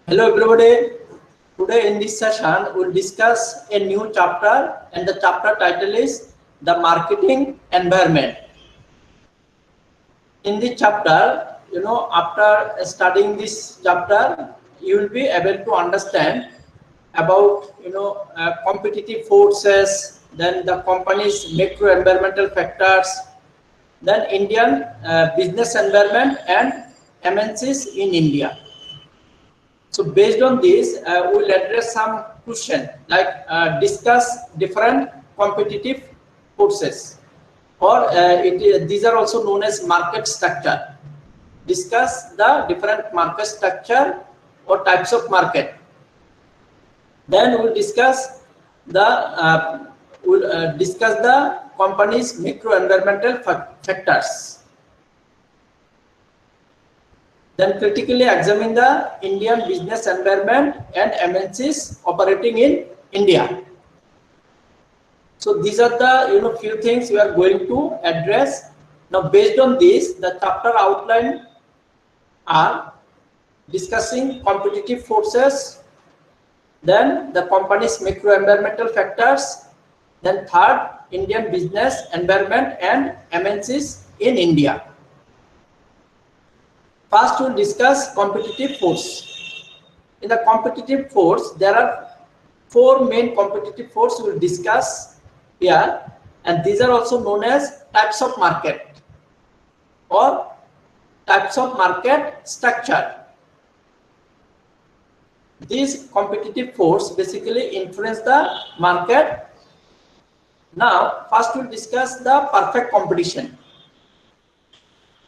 Hello everybody. Today in this session we'll discuss a new chapter and the chapter title is the marketing environment. In this chapter, after studying this chapter, you will be able to understand about competitive forces, then the company's macro environmental factors, then Indian business environment and MNCs in India. So based on this, we'll address some questions like discuss different competitive forces, or these are also known as market structure. Discuss the different market structure or types of market. Then we'll discuss the company's macro environmental factors. Then critically examine the Indian business environment and MNCs operating in India. So these are the few things we are going to address. Now based on this, the chapter outline are discussing competitive forces, then the company's macro environmental factors, then third, Indian business environment and MNCs in India. First, we'll discuss competitive force. In the competitive force, there are four main competitive force we'll discuss here, and these are also known as types of market or types of market structure. These competitive force basically influence the market. Now, first we'll discuss the perfect competition.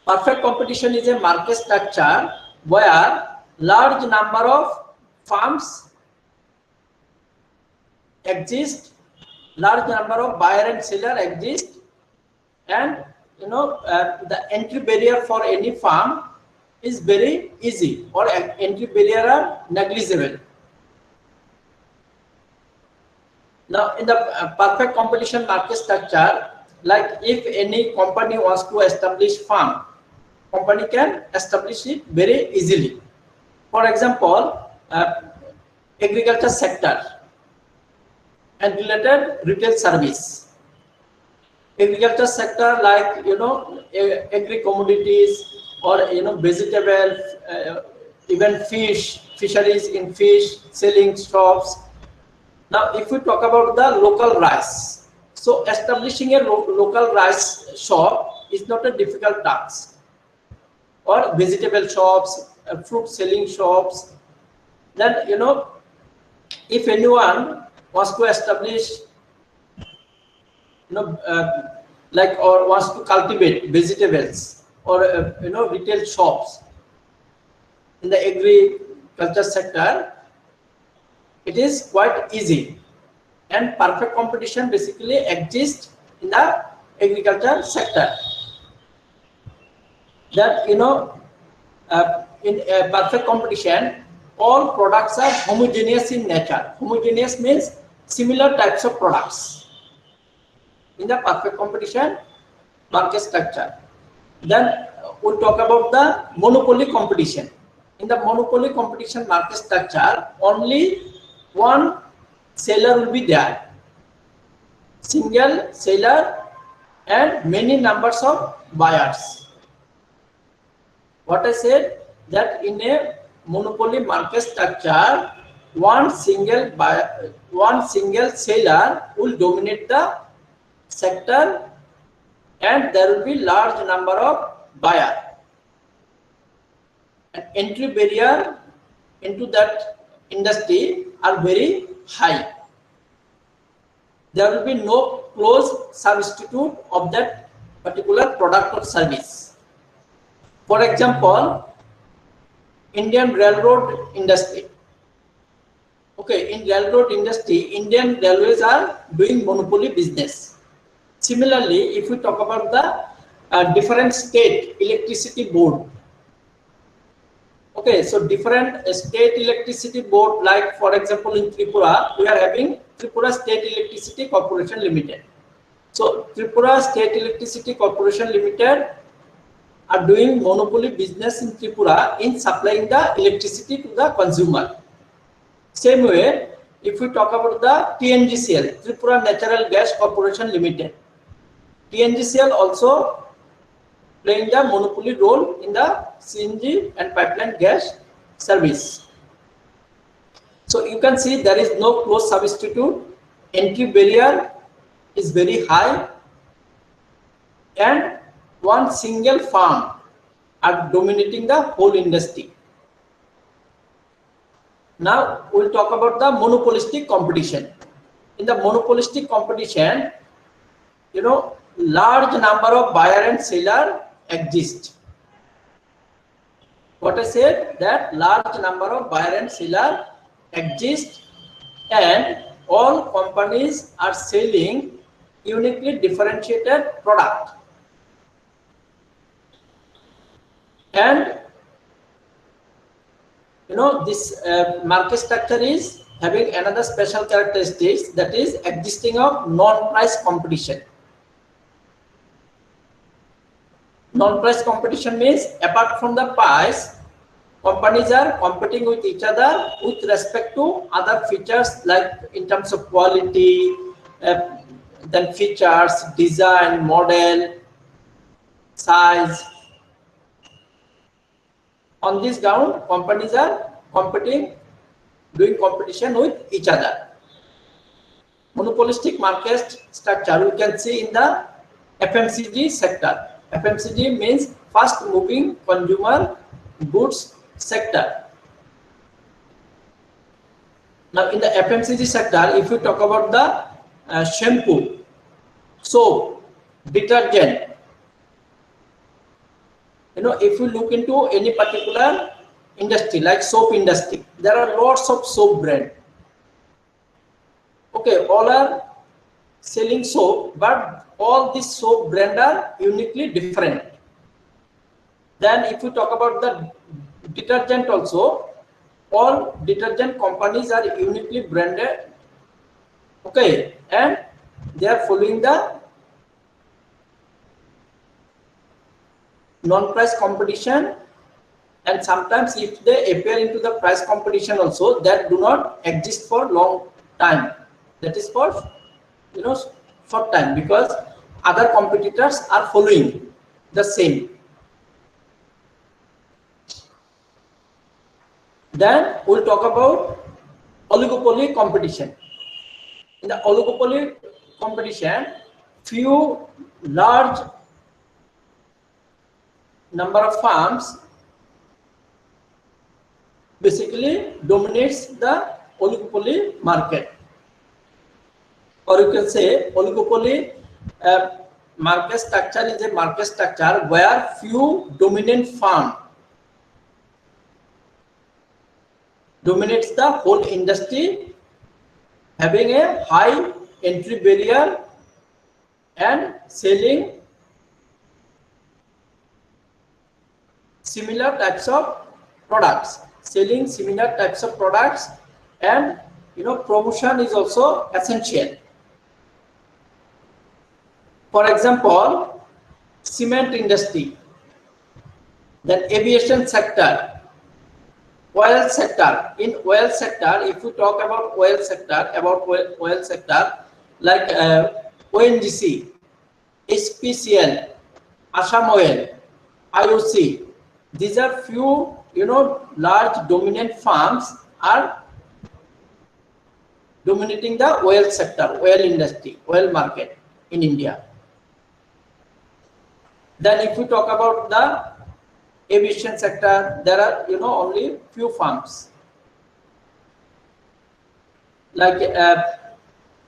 Perfect competition is a market structure where large number of firms exist, large number of buyer and seller exist, and the entry barrier for any firm is very easy, or entry barrier are negligible. Now in the perfect competition market structure, like if any company wants to establish firm, company can establish it very easily. For example, agriculture sector and related retail service. Agriculture sector, like agri commodities or vegetable, even fisheries in fish selling shops. Now if we talk about the local rice, so establishing a local rice shop is not a difficult task, or vegetable shops, fruit selling shops. Then if anyone wants to establish or wants to cultivate vegetables or retail shops in the agriculture sector, it is quite easy, and perfect competition basically exists in the agriculture sector. That in a perfect competition, all products are homogeneous in nature. Homogeneous means similar types of products in the perfect competition market structure. Then we'll talk about the monopoly competition. In the monopoly competition market structure, only one seller will be there, single seller and many numbers of buyers. What I said, that in a monopoly market structure, one single seller will dominate the sector, and there will be large number of buyers. And entry barrier into that industry are very high. There will be no close substitute of that particular product or service. For example, Indian railroad industry. Okay, in railroad industry, Indian railways are doing monopoly business. Similarly, if we talk about the different state electricity board. Okay, so different state electricity board, like for example in Tripura, we are having Tripura State Electricity Corporation Limited. So Tripura State Electricity Corporation Limited are doing monopoly business in Tripura in supplying the electricity to the consumer. Same way, if we talk about the TNGCL, Tripura Natural Gas Corporation Limited, TNGCL also playing the monopoly role in the CNG and pipeline gas service. So you can see there is no close substitute, entry barrier is very high, and one single firm are dominating the whole industry. Now we'll talk about the monopolistic competition. In the monopolistic competition, large number of buyer and seller exist. What I said, that large number of buyer and seller exist, and all companies are selling uniquely differentiated product. And this market structure is having another special characteristics, that is existing of non-price competition. Non-price competition means apart from the price, companies are competing with each other with respect to other features, like in terms of quality, then features, design, model, size. On this ground, companies are doing competition with each other. Monopolistic market structure we can see in the FMCG sector. FMCG means fast moving consumer goods sector. Now in the FMCG sector, if you talk about the shampoo, soap, detergent, if you look into any particular industry like soap industry, there are lots of soap brand. Okay, all are selling soap, but all these soap brand are uniquely different. Then if you talk about the detergent also, all detergent companies are uniquely branded. Okay, and they are following the non-price competition, and sometimes if they appear into the price competition also, that do not exist for long time. That is for short time, because other competitors are following the same. Then we'll talk about oligopoly competition. In the oligopoly competition, few large number of firms basically dominates the oligopoly market, or you can say oligopoly market structure is a market structure where few dominant firm dominates the whole industry, having a high entry barrier and selling similar types of products, and promotion is also essential. For example, cement industry, then aviation sector, oil sector. In oil sector, if you talk about oil sector, like ONGC, SPCL, Assam Oil, IOC, these are few large dominant firms are dominating the oil sector, oil industry, oil market in India. Then if you talk about the aviation sector, there are only few firms like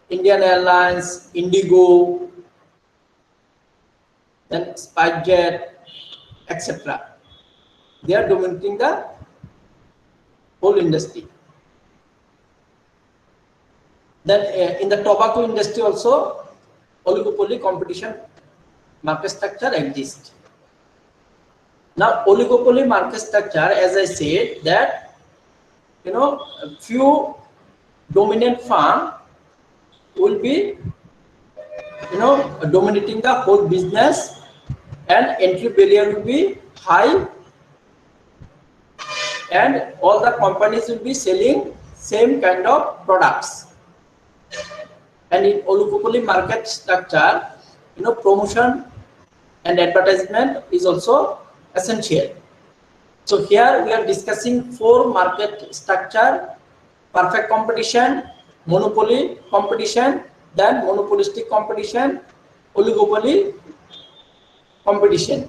Indian Airlines, Indigo, then SpiceJet, etc. They are dominating the whole industry. Then in the tobacco industry also, oligopoly competition market structure exists. Now oligopoly market structure, as I said, that few dominant firm will be dominating the whole business, and entry barrier will be high, and all the companies will be selling same kind of products. And in oligopoly market structure, promotion and advertisement is also essential. So here we are discussing 4 market structure: perfect competition, monopoly competition, then monopolistic competition, oligopoly competition.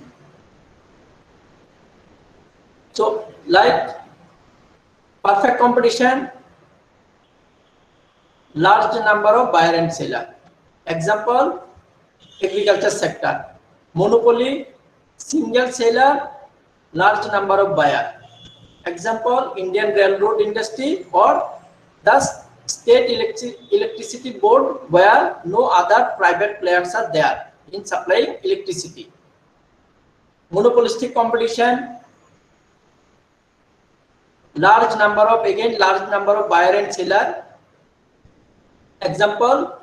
So like perfect competition, large number of buyer and seller. Example, agriculture sector. Monopoly, single seller, large number of buyer. Example, Indian railroad industry or the state electricity board, where no other private players are there in supplying electricity. Monopolistic competition, large number of buyer and seller. Example,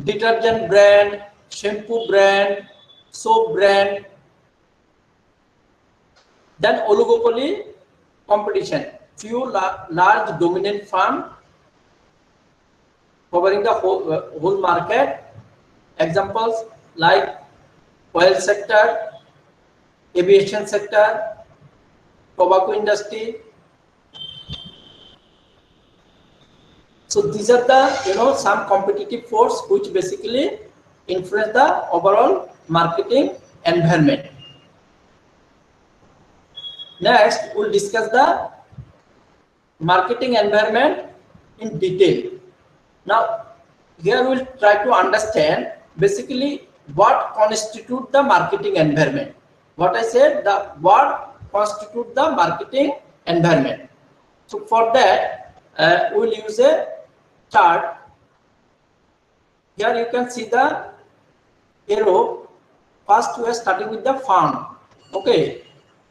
detergent brand, shampoo brand, soap brand. Then oligopoly competition, few large dominant firm covering the whole market. Examples like oil sector, aviation sector, tobacco industry. So these are the some competitive force which basically influence the overall marketing environment. Next, we'll discuss the marketing environment in detail. Now, here we'll try to understand basically what constitutes the marketing environment. What I said, what constitutes the marketing environment. So for that, we'll use a chart. Here you can see the arrow. First, we are starting with the farm. Okay,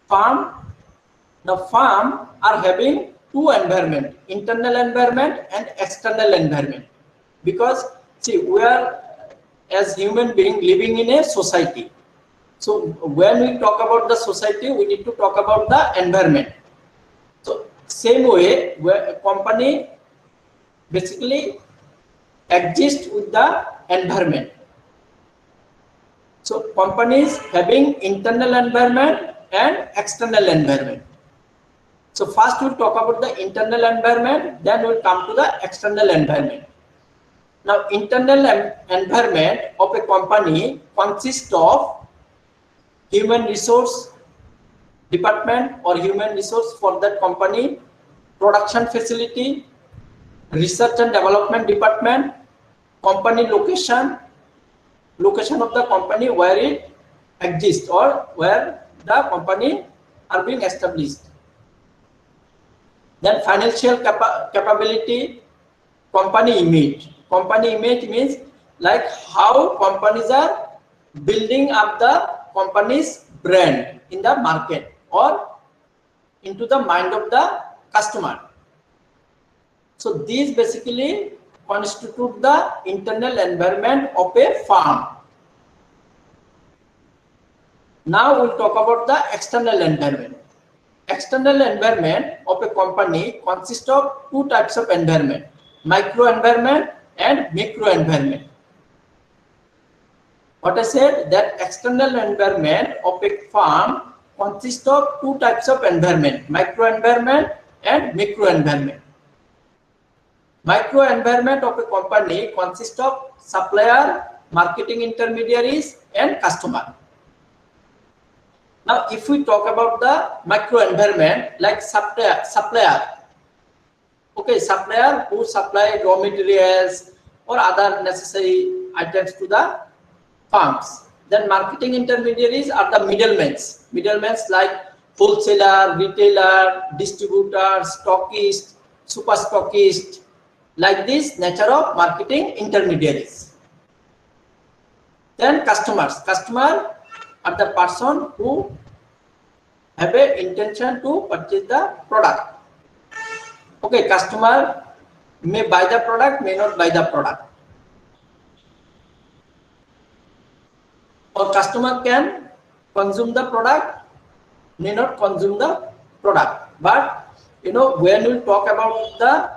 farm. The farm are having 2 environment, internal environment and external environment. Because see, we are as human being living in a society. So when we talk about the society, we need to talk about the environment. So same way, where a company basically exists with the environment. So companies having internal environment and external environment. So first we'll talk about the internal environment, then we'll come to the external environment. Now, internal environment of a company consists of human resource department or human resource for that company, production facility, research and development department, company location of the company where it exists or where the company are being established. Then financial capability, company image. Company image means like how companies are building up the company's brand in the market or into the mind of the customer. So these basically constitute the internal environment of a firm. Now we'll talk about the external environment. External environment of a company consists of 2 types of environment: micro environment and macro environment. What I said, that external environment of a firm consists of 2 types of environment: micro environment and macro environment. Micro environment of a company consists of supplier, marketing intermediaries, and customer. Now, if we talk about the micro environment, like supplier, okay, supplier who supply raw materials or other necessary items to the firms. Then marketing intermediaries are the middlemen like wholesaler, retailer, distributor, stockist, super stockist, like this nature of marketing intermediaries. Then customer are the person who have a intention to purchase the product. Okay, customer may buy the product, may not buy the product. Or customer can consume the product, may not consume the product. But when we talk about the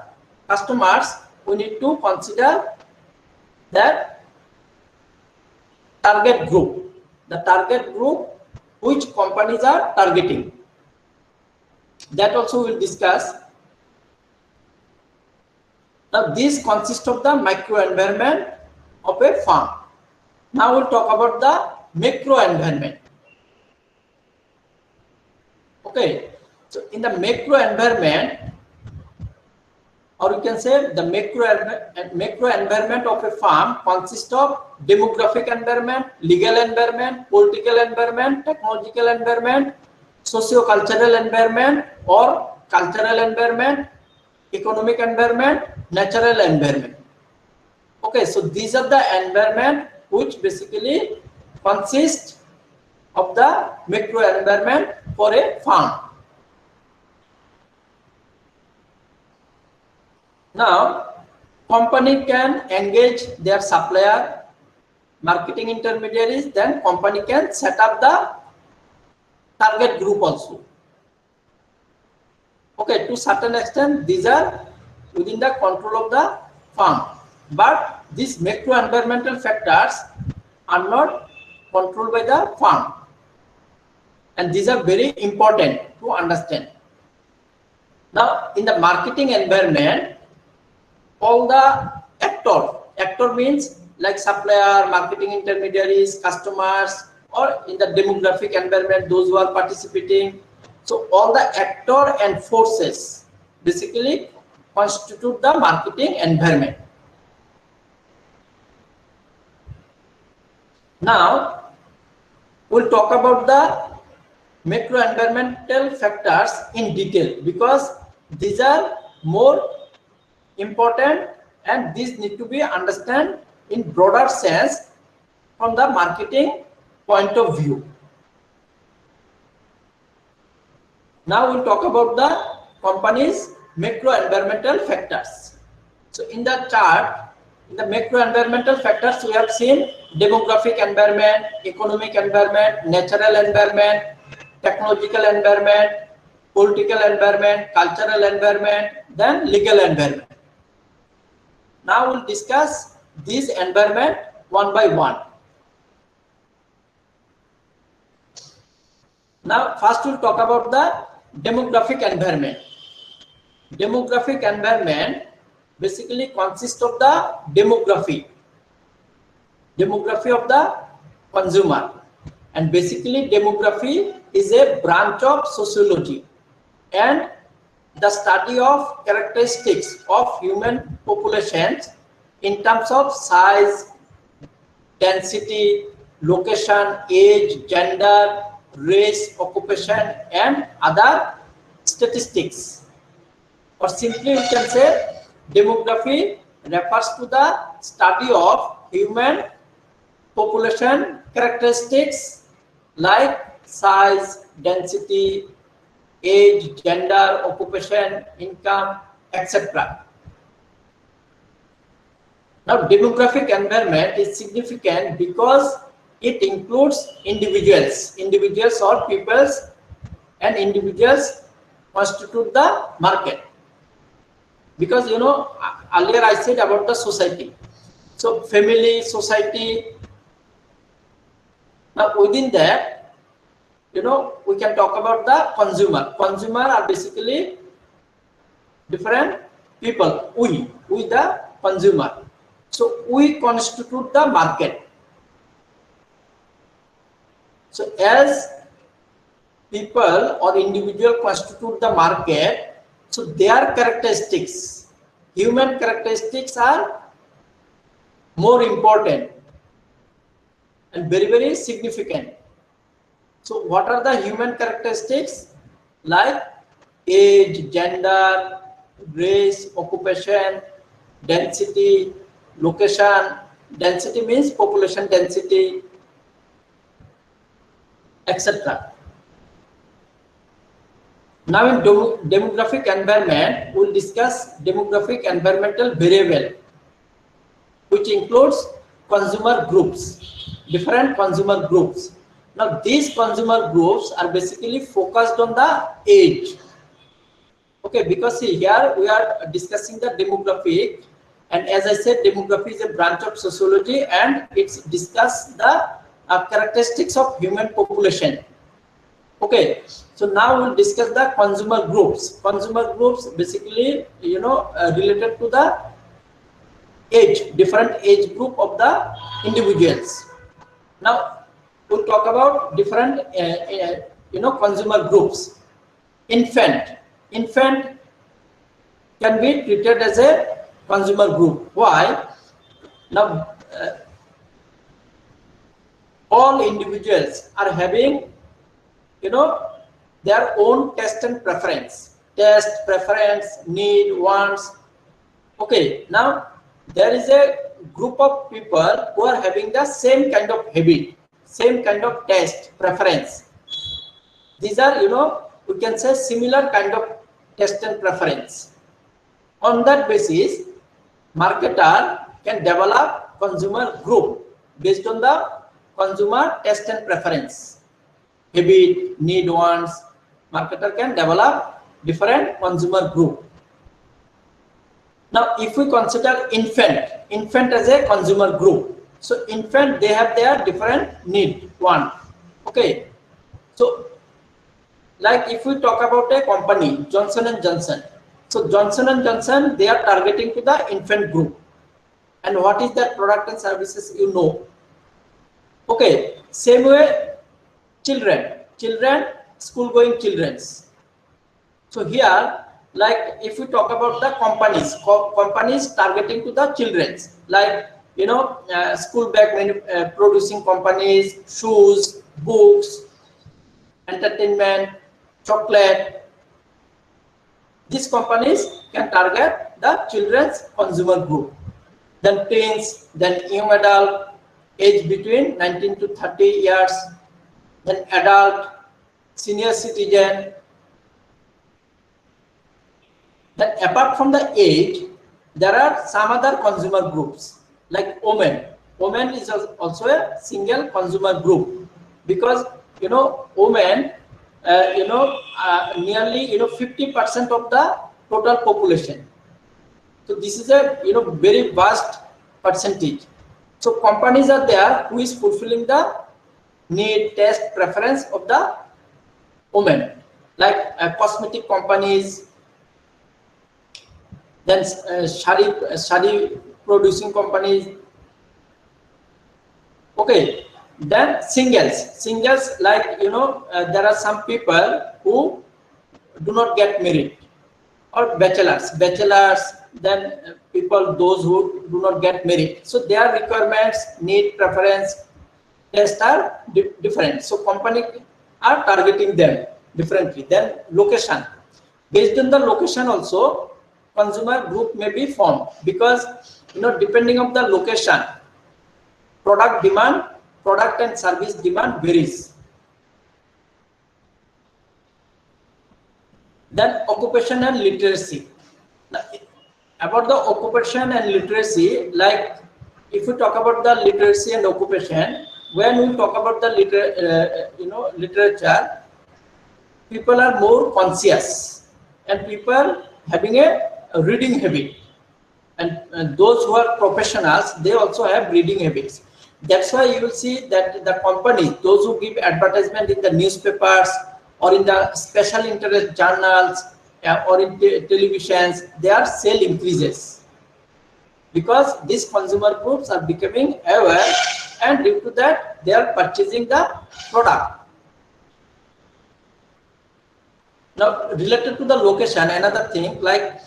customers, we need to consider that target group, the target group which companies are targeting. That also we'll discuss. Now this consists of the micro environment of a farm. Now we'll talk about the macro environment. Okay, so in the macro environment, or you can say the macro environment of a farm consists of demographic environment, legal environment, political environment, technological environment, socio-cultural environment or cultural environment, economic environment, natural environment. Okay, so these are the environment which basically consist of the macro environment for a farm. Now, company can engage their supplier, marketing intermediaries, then company can set up the target group also. Okay, to certain extent, these are within the control of the farm. But these macro environmental factors are not controlled by the farm. And these are very important to understand. Now, in the marketing environment, all the actor means like supplier, marketing intermediaries, customers, or in the demographic environment, those who are participating. So all the actor and forces basically constitute the marketing environment. Now we'll talk about the macro environmental factors in detail, because these are more important and these need to be understood in broader sense from the marketing point of view. Now we'll talk about the company's macro environmental factors. So in the chart, in the macro environmental factors, we have seen demographic environment, economic environment, natural environment, technological environment, political environment, cultural environment, then legal environment. Now we'll discuss this environment one by one. Now first we'll talk about the demographic environment. Demographic environment basically consists of the demography of the consumer, and basically demography is a branch of sociology and the study of characteristics of human populations in terms of size, density, location, age, gender, race, occupation, and other statistics. Or simply we can say demography refers to the study of human population characteristics like size, density, age, gender, occupation, income, etc. Now, demographic environment is significant because it includes individuals or peoples, and individuals constitute the market. Because earlier I said about the society. So family, society. Now within that, we can talk about the consumer. Consumer are basically different people. We the consumer. So we constitute the market. So as people or individual constitute the market, so their characteristics, human characteristics, are more important and very, very significant. So what are the human characteristics? Like age, gender, race, occupation, density, location. Density means population density, etc. Now in demographic environment, we'll discuss demographic environmental variable, which includes consumer groups, different consumer groups. Now these consumer groups are basically focused on the age. Okay, because see, here we are discussing the demographic, and as I said, demography is a branch of sociology, and it's discuss the characteristics of human population. Okay, so now we'll discuss the consumer groups. Consumer groups basically, related to the age, different age group of the individuals. Now we'll talk about different, consumer groups. Infant can be treated as a consumer group. Why? Now, all individuals are having, their own taste and preference, need, wants. Okay, now there is a group of people who are having the same kind of habit, same kind of taste, preference. These are, we can say similar kind of taste and preference. On that basis, marketer can develop consumer group based on the consumer taste and preference, habit, need, wants. Marketer can develop different consumer group. Now, if we consider infant as a consumer group, so infant, they have their different need, want. Okay, so like if we talk about a company, Johnson and Johnson. So Johnson and Johnson, they are targeting to the infant group. And what is that product and services, Okay, same way, children, school going childrens. So here, like if we talk about the companies targeting to the childrens, like, school bag producing companies, shoes, books, entertainment, chocolate. These companies can target the children's consumer group. Then teens, then young adult, age between 19 to 30 years, then adult, senior citizen. Then apart from the age, there are some other consumer groups like women. Women is also a single consumer group, because women, nearly 50% of the total population. So this is a very vast percentage. So companies are there who is fulfilling the need, taste, preference of the women, like cosmetic companies, then sari producing companies. Okay, then singles like there are some people who do not get married, or bachelors, then people, those who do not get married. So their requirements, need, preference, taste are different. So company are targeting them differently. Then location, based on the location also consumer group may be formed, because depending on the location, product and service demand varies. Then occupation and literacy. Now, about the occupation and literacy, like if we talk about the literacy and occupation, when we talk about the literature, people are more conscious, and people having a reading habit, and those who are professionals, they also have reading habits. That's why you will see that the companies, those who give advertisement in the newspapers or in the special interest journals or in televisions, their sale increases, because these consumer groups are becoming aware, and due to that they are purchasing the product. Now related to the location, another thing, like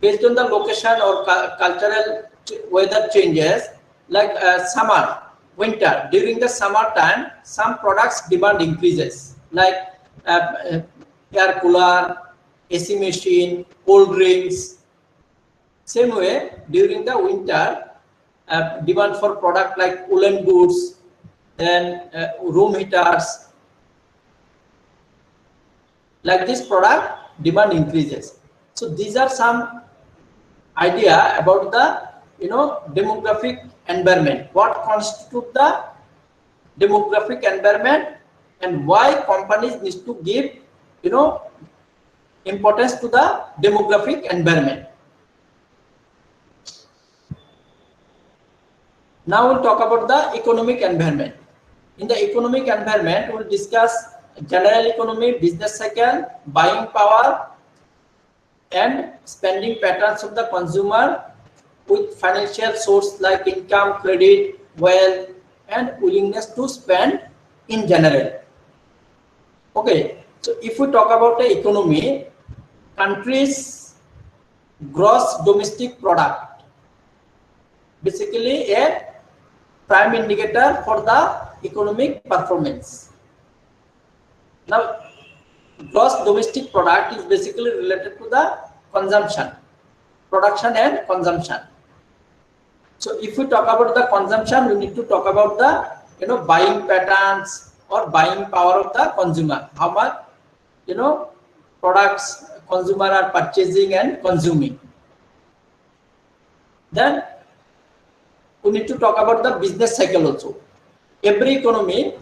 based on the location or cultural weather changes, like summer, winter, during the summer time, some products demand increases, like air cooler, AC machine, cold drinks. Same way, during the winter, demand for product like woolen goods, then room heaters, like this product demand increases. So these are some idea about the demographic environment, what constitute the demographic environment, and why companies need to give, importance to the demographic environment. Now we'll talk about the economic environment. In the economic environment, we'll discuss general economy, business cycle, buying power, and spending patterns of the consumer with financial source like income, credit, wealth, and willingness to spend in general. Okay, so if we talk about the economy, countries' gross domestic product, basically a prime indicator for the economic performance. Now, gross domestic product is basically related to the consumption, production and consumption. So if we talk about the consumption, we need to talk about the buying patterns or buying power of the consumer. How much products consumer are purchasing and consuming. Then we need to talk about the business cycle also. Every economy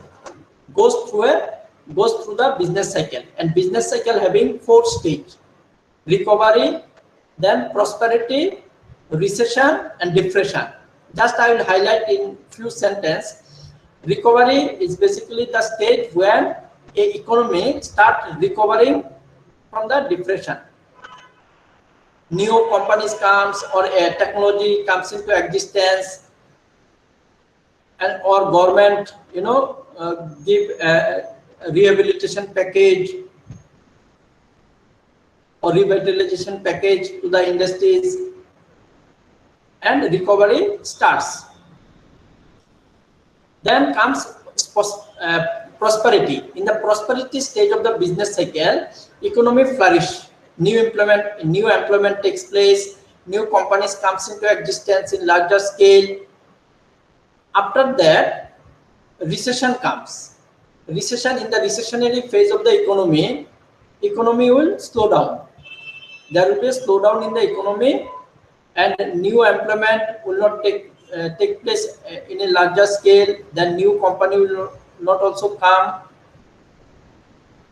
goes through the business cycle, and business cycle having 4 stages: recovery, then prosperity, recession, and depression. Just I will highlight in few sentences. Recovery is basically the stage when a economy starts recovering from the depression. New companies comes, or a technology comes into existence, and or government give a rehabilitation package or revitalization package to the industries, and recovery starts. Then comes prosperity. In the prosperity stage of the business cycle, economy flourish. New employment takes place. New companies comes into existence in larger scale. After that, recession comes. Recession, in the recessionary phase of the economy will slow down. There will be a slowdown in the economy, and new employment will not take place in a larger scale. Then new company will not also come,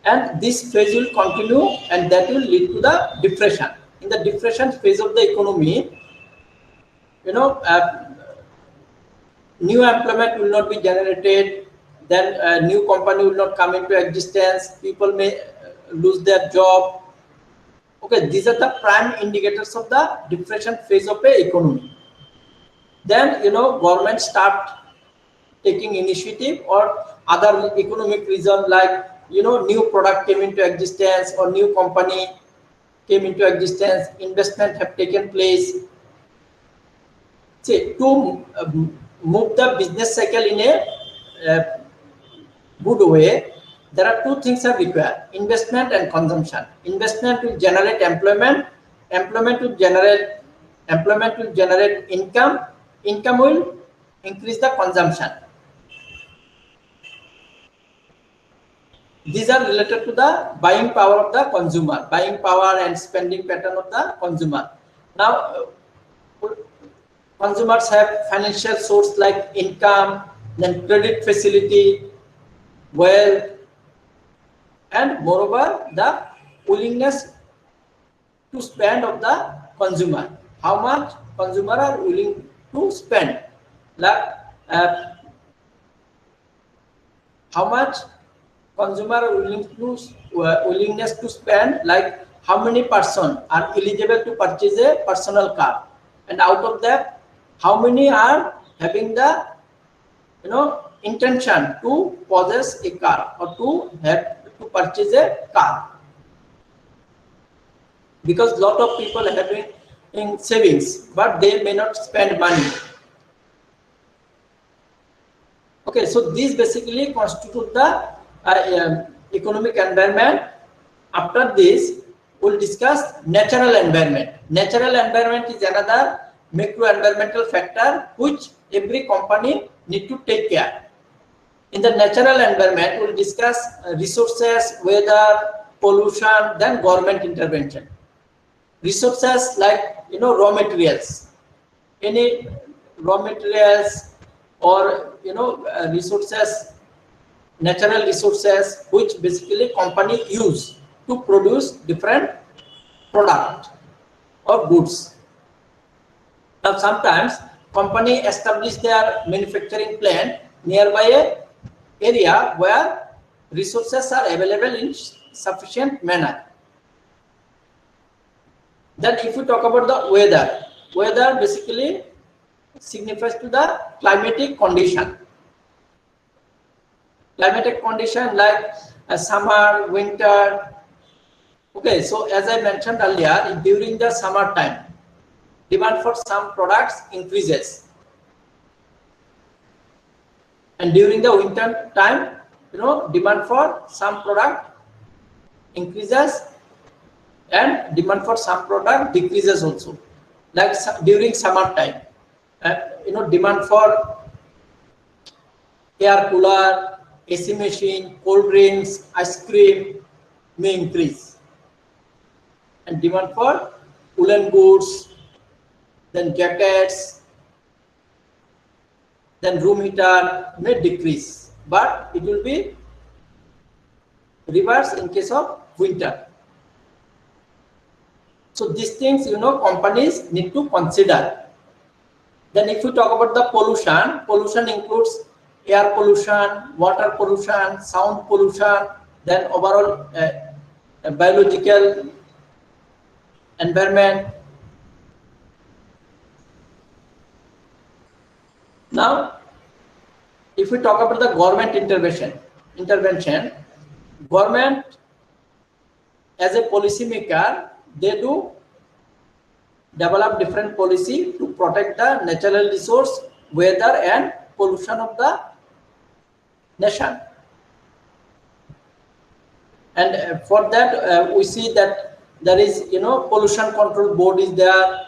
and this phase will continue, and that will lead to the depression. In the depression phase of the economy, new employment will not be generated. Then new company will not come into existence. People may lose their job. Okay, these are the prime indicators of the depression phase of a economy. Then government start taking initiative, or other economic reason like new product came into existence, or new company came into existence, investment have taken place. See, to move the business cycle in a good way, there are 2 things are required: investment and consumption. Investment will generate employment. Employment will generate income. Income will increase the consumption. These are related to the buying power of the consumer, buying power and spending pattern of the consumer. Now, consumers have financial source like income, then credit facility, wealth, and moreover the willingness to spend of the consumer. How much consumer are willing to spend? Like how much consumer are willingness to spend, like how many person are eligible to purchase a personal car, and out of that how many are having the intention to possess a car or to purchase a car. Because lot of people are having in savings, but they may not spend money. Okay, so these basically constitute the economic environment. After this, we'll discuss natural environment. Natural environment is another macro environmental factor which every company need to take care. In the natural environment, we'll discuss resources, weather, pollution, then government intervention. Resources like raw materials, any raw materials or resources natural resources which basically company use to produce different product or goods. Now sometimes company establish their manufacturing plant nearby a area where resources are available in sufficient manner. Then if we talk about the weather, weather basically signifies to the climatic condition. Climatic condition like summer, winter. Okay, so as I mentioned earlier, during the summer time, demand for some products increases, and during the winter time, demand for some product increases and demand for some product decreases also. Like during summer time, demand for air cooler, AC machine, cold drinks, ice cream may increase, and demand for woolen goods, then jackets, then room heater may decrease, but it will be reverse in case of winter. So these things, companies need to consider. Then if we talk about the pollution, pollution includes air pollution, water pollution, sound pollution, then overall biological environment. Now, if we talk about the government intervention, government as a policy maker, they do develop different policy to protect the natural resource, weather and pollution of the nation. And for that we see that there is pollution control board is there.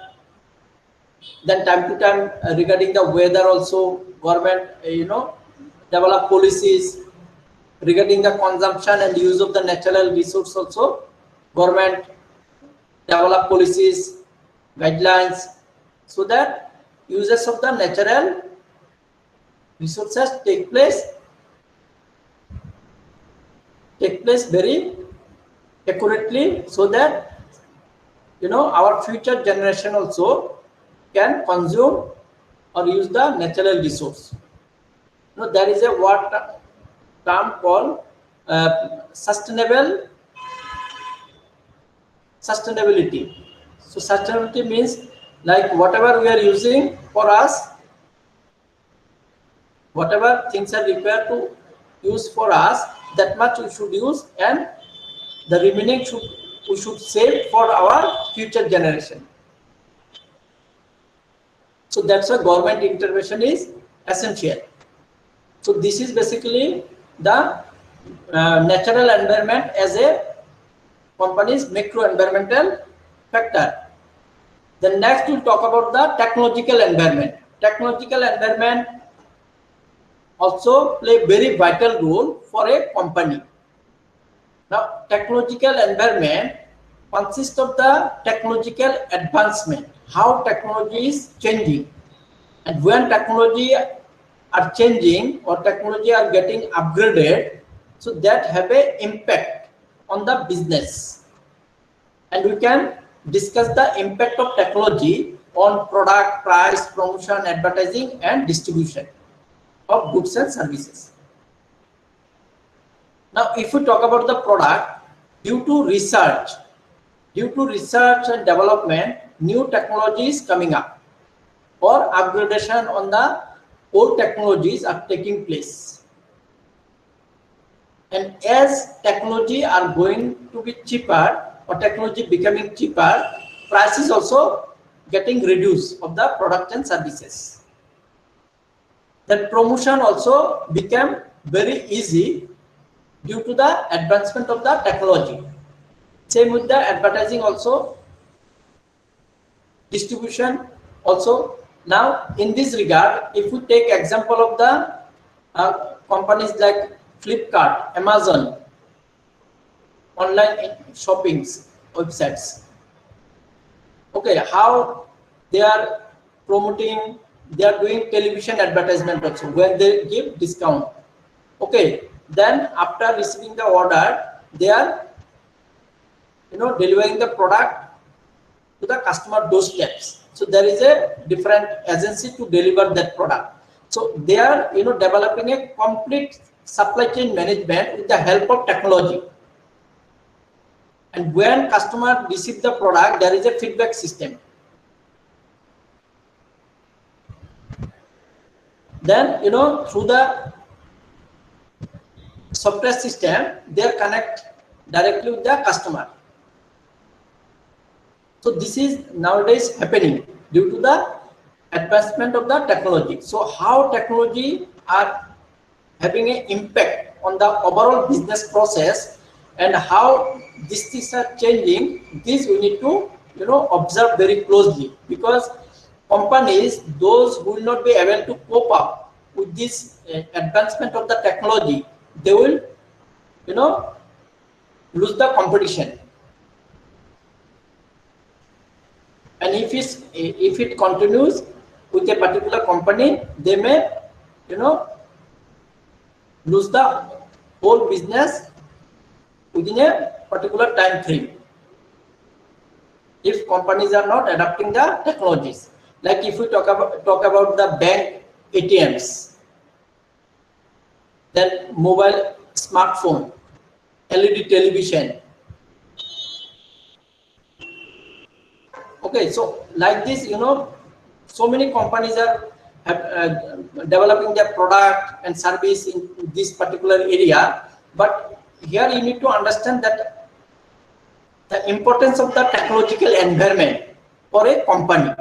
Then time to time regarding the weather also government develop policies. Regarding the consumption and use of the natural resource also government develop policies, guidelines, so that uses of the natural resources take place very accurately, so that our future generation also can consume or use the natural resource. There is a word term called sustainability. So sustainability means like whatever we are using for us, whatever things are required to use for us, that much we should use, and the remaining we should save for our future generation. So that's why government intervention is essential. So this is basically the natural environment as a company's macro environmental factor. Then next we'll talk about the technological environment. Technological environment also play very vital role for a company. Now, technological environment consists of the technological advancement, how technology is changing, and when technology are changing or technology are getting upgraded, so that have a impact on the business. And we can discuss the impact of technology on product, price, promotion, advertising and distribution of goods and services. Now, if we talk about the product, due to research and development, new technologies coming up or upgradation on the old technologies are taking place. And as technology are going to be cheaper or technology becoming cheaper, prices also getting reduced of the product and services. Then promotion also became very easy due to the advancement of the technology. Same with the advertising also, distribution also. Now in this regard, if we take example of the companies like Flipkart, Amazon, online shoppings websites, okay, how they are promoting, they are doing television advertisement also where they give discount. Okay, Then after receiving the order, they are delivering the product to the customer doorsteps. So there is a different agency to deliver that product. So they are developing a complete supply chain management with the help of technology. And when customer receive the product, there is a feedback system. Then through the software system, they connect directly with the customer. So this is nowadays happening due to the advancement of the technology. So how technology are having an impact on the overall business process and how these things are changing, this we need to observe very closely, because companies, those who will not be able to cope up with this advancement of the technology, they will lose the competition. And if it continues with a particular company, they may lose the whole business within a particular time frame if companies are not adapting the technologies. Like if we talk about the bank ATMs, then mobile smartphone, LED television. Okay, so like this, so many companies are developing their product and service in this particular area. But here you need to understand that the importance of the technological environment for a company.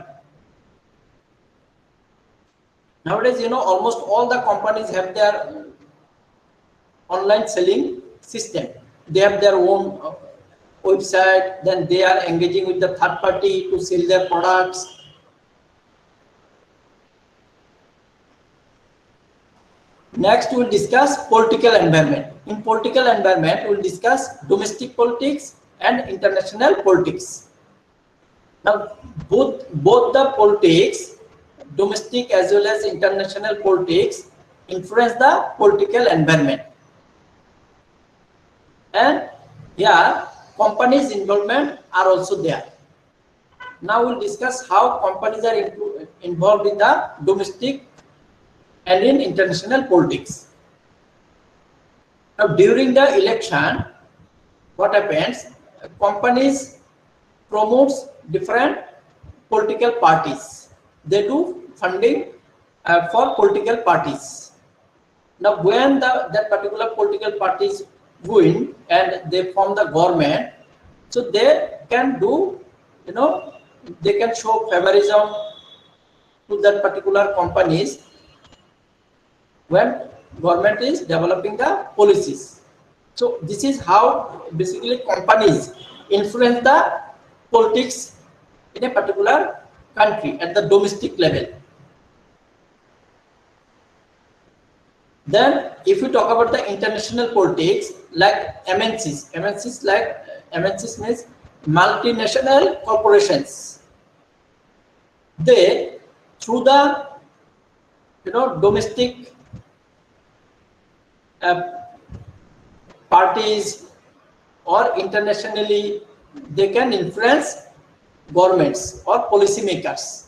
Nowadays, almost all the companies have their online selling system. They have their own website, then they are engaging with the third party to sell their products. Next, we will discuss political environment. In political environment, we will discuss domestic politics and international politics. Now, both the politics, domestic as well as international politics, influence the political environment. And yeah, companies' involvement are also there. Now we'll discuss how companies are involved in the domestic and in international politics. Now during the election, what happens? Companies promotes different political parties. They do funding for political parties. Now when that particular political parties win and they form the government, so they can do, they can show favorism to that particular companies when government is developing the policies. So this is how basically companies influence the politics in a particular country at the domestic level. Then if we talk about the international politics, like MNCs means multinational corporations. They, through the domestic parties or internationally, they can influence governments or policymakers,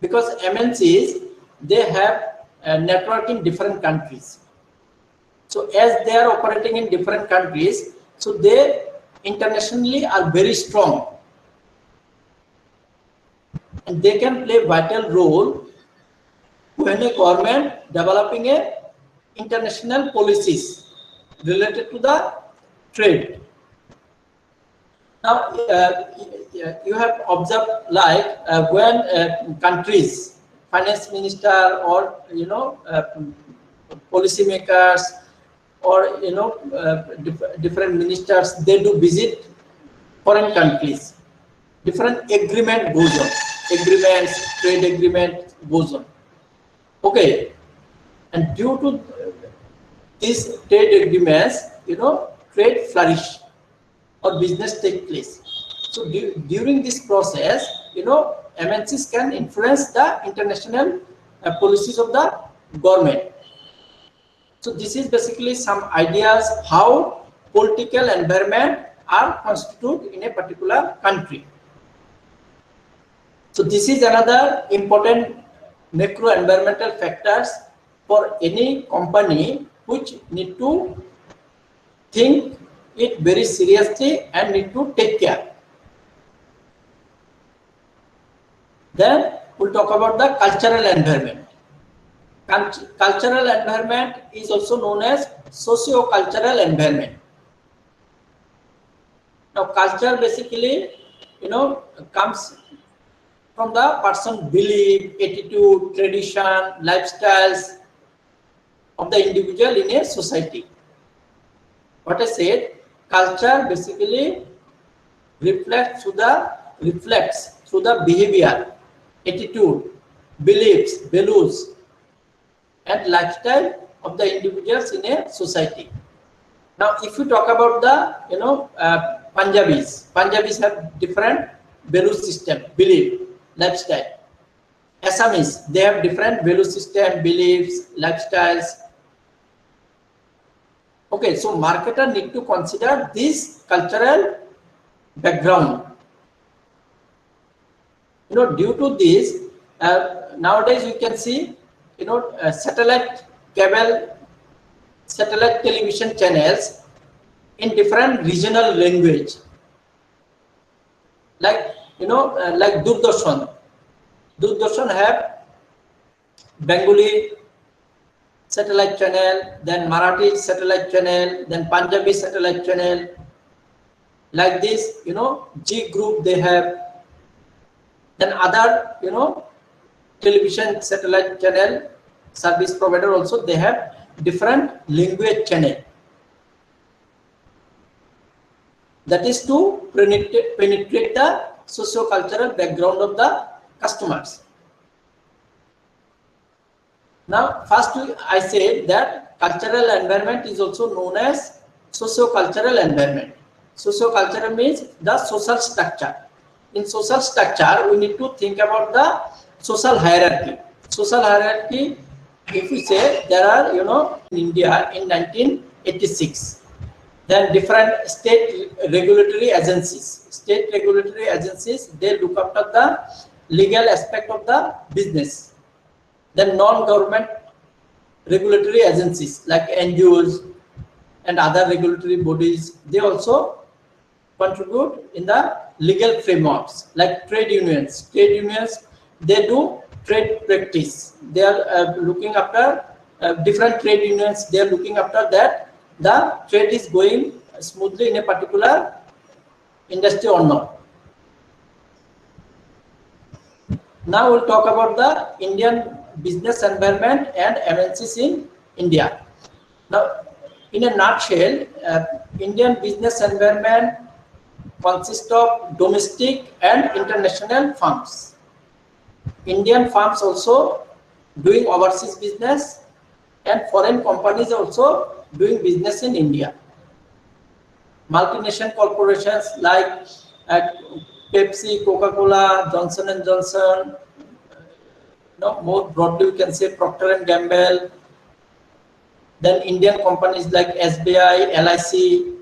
because MNCs, they have a network in different countries. So as they are operating in different countries, so they internationally are very strong, and they can play vital role when a government developing a international policies related to the trade. Now you have observed, like when countries, finance minister or policymakers or different ministers, they do visit foreign countries, different agreement goes on, trade agreement goes on. Okay, and due to these trade agreements, trade flourish or business take place. So during this process, MNCs can influence the international policies of the government. So this is basically some ideas how political environment are constituted in a particular country. So this is another important macro environmental factors for any company which need to think it very seriously and need to take care. Then we'll talk about the cultural environment. Cultural environment is also known as socio-cultural environment. Now culture basically, comes from the person's belief, attitude, tradition, lifestyles of the individual in a society. What I said, culture basically reflects through the behavior, attitude, beliefs, values, and lifestyle of the individuals in a society. Now, if you talk about the Punjabis have different value system, belief, lifestyle. Assamese, they have different value system, beliefs, lifestyles. Okay, so marketer need to consider this cultural background. Due to this, nowadays you can see, satellite cable, satellite television channels in different regional language, like Doordarshan have Bengali satellite channel, then Marathi satellite channel, then Punjabi satellite channel. Like this, G group they have. Then other, television satellite channel service provider also they have different language channel. That is to penetrate the socio-cultural background of the customers. Now, first I said that cultural environment is also known as socio-cultural environment. Socio-cultural means the social structure. In social structure, we need to think about the social hierarchy. Social hierarchy, if we say there are, in India in 1986, then different state regulatory agencies. State regulatory agencies, they look after the legal aspect of the business. Then non-government regulatory agencies like NGOs and other regulatory bodies, they also contribute in the legal frameworks like trade unions. Trade unions, they do trade practice. They are looking after different trade unions. They are looking after that the trade is going smoothly in a particular industry or not. Now we'll talk about the Indian business environment and MNCs in India. Now, in a nutshell, Indian business environment consists of domestic and international firms. Indian firms also doing overseas business, and foreign companies also doing business in India. Multinational corporations like Pepsi, Coca-Cola, Johnson & Johnson, more broadly we can say Procter & Gamble, then Indian companies like SBI, LIC,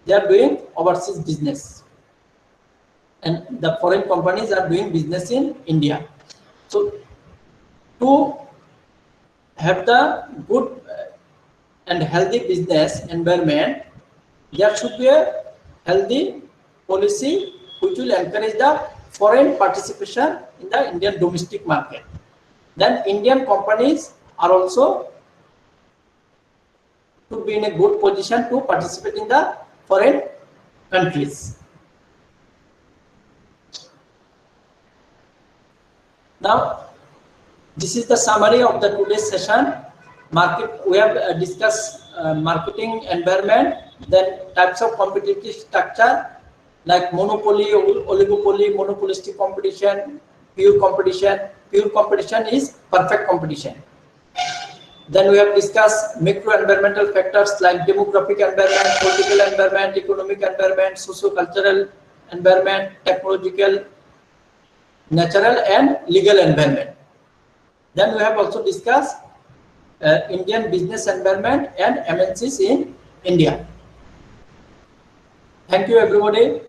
they are doing overseas business. And the foreign companies are doing business in India. So to have the good and healthy business environment, there should be a healthy policy which will encourage the foreign participation in the Indian domestic market. Then Indian companies are also to be in a good position to participate in the foreign countries. Now, this is the summary of the today's session. We have discussed marketing environment, then types of competitive structure like monopoly, oligopoly, monopolistic competition, pure competition. Pure competition is perfect competition. Then we have discussed macro environmental factors like demographic environment, political environment, economic environment, socio-cultural environment, technological, natural and legal environment. Then we have also discussed Indian business environment and MNCs in India. Thank you, everybody.